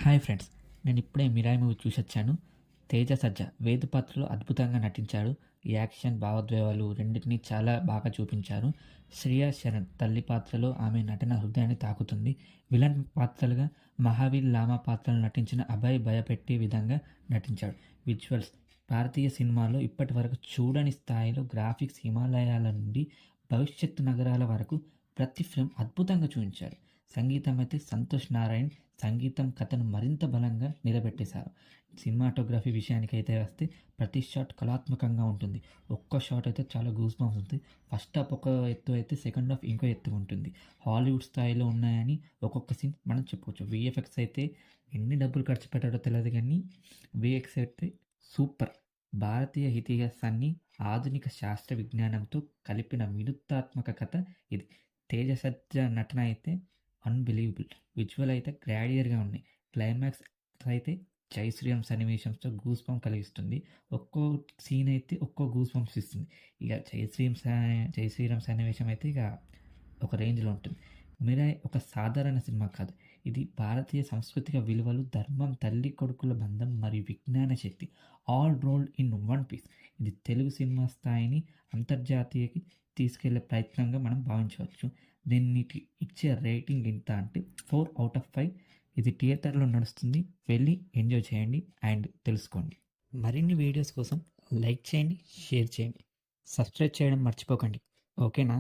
Hi friends, నేను ఇప్పుడే Mirai movie చూసొచ్చాను. Teja సజ్జ వేదు పాత్రలో అద్భుతంగా నటించాడు. యాక్షన్, భావోద్వేగాలు రెండింటినీ చాలా బాగా చూపించారు. శ్రియా శరణ్ తల్లి పాత్రలో ఆమె నటన హృదయాన్ని తాకుతుంది. విలన్ పాత్రలుగా మహావీర్ లామా పాత్రలు నటించిన అభయ్ భయపెట్టే విధంగా నటించాడు. విజువల్స్ భారతీయ సినిమాలో ఇప్పటి వరకు చూడని స్థాయిలో గ్రాఫిక్స్, హిమాలయాల నుండి భవిష్యత్తు నగరాల వరకు ప్రతి ఫిల్మ్ అద్భుతంగా చూపించారు. సంగీతం అయితే సంతోష్ నారాయణ్ సంగీతం కథను మరింత బలంగా నిలబెట్టేశారు. సినిమాటోగ్రఫీ విషయానికైతే వస్తే ప్రతి షాట్ కళాత్మకంగా ఉంటుంది. ఒక్క షాట్ అయితే చాలా గూస్ బంప్స్ ఉంటుంది. ఫస్ట్ హాఫ్ ఒక ఎత్తు అయితే సెకండ్ హాఫ్ ఇంకో ఎత్తు ఉంటుంది. హాలీవుడ్ స్థాయిలో ఉన్నాయని ఒక్కొక్క సీన్ మనం చెప్పవచ్చు. విఎఫ్ఎక్స్ అయితే ఎన్ని డబ్బులు ఖర్చు పెట్టాడో తెలియదు కానీ విఎక్స్ అయితే సూపర్. భారతీయ ఇతిహాసాన్ని ఆధునిక శాస్త్ర విజ్ఞానంతో కలిపిన వినూత్నాత్మక కథ ఇది. తేజ సజ్జ నటన అయితే అన్బిలీవబుల్. విజువల్ అయితే గ్రాడియర్గా ఉన్నాయి. క్లైమాక్స్ అయితే జై శ్రీరామ్ సన్నివేశంతో గూస్ బంప్ కలిగిస్తుంది. ఒక్కో సీన్ అయితే ఒక్కో గూస్ బంప్స్ ఇస్తుంది. ఇక జై శ్రీరామ్ సన్నివేశం అయితే ఇక ఒక రేంజ్లో ఉంటుంది. మిరాయ్ ఒక సాధారణ సినిమా కాదు. ఇది భారతీయ సాంస్కృతిక విలువలు, ధర్మం, తల్లి కొడుకుల బంధం మరియు విజ్ఞాన శక్తి all rolled in one piece. ఇది తెలుగు సినిమా స్థాయిని అంతర్జాతీయకి తీసుకెళ్లే ప్రయత్నంగా మనం భావించవచ్చు. దీనికి ఇచ్చే రేటింగ్ ఎంత అంటే 4/5. ఇది థియేటర్లో నడుస్తుంది. వెళ్ళి ఎంజాయ్ చేయండి అండ్ తెలుసుకోండి. మరిన్ని వీడియోస్ కోసం లైక్ చేయండి, షేర్ చేయండి, సబ్స్క్రైబ్ చేయడం మర్చిపోకండి. ఓకేనా?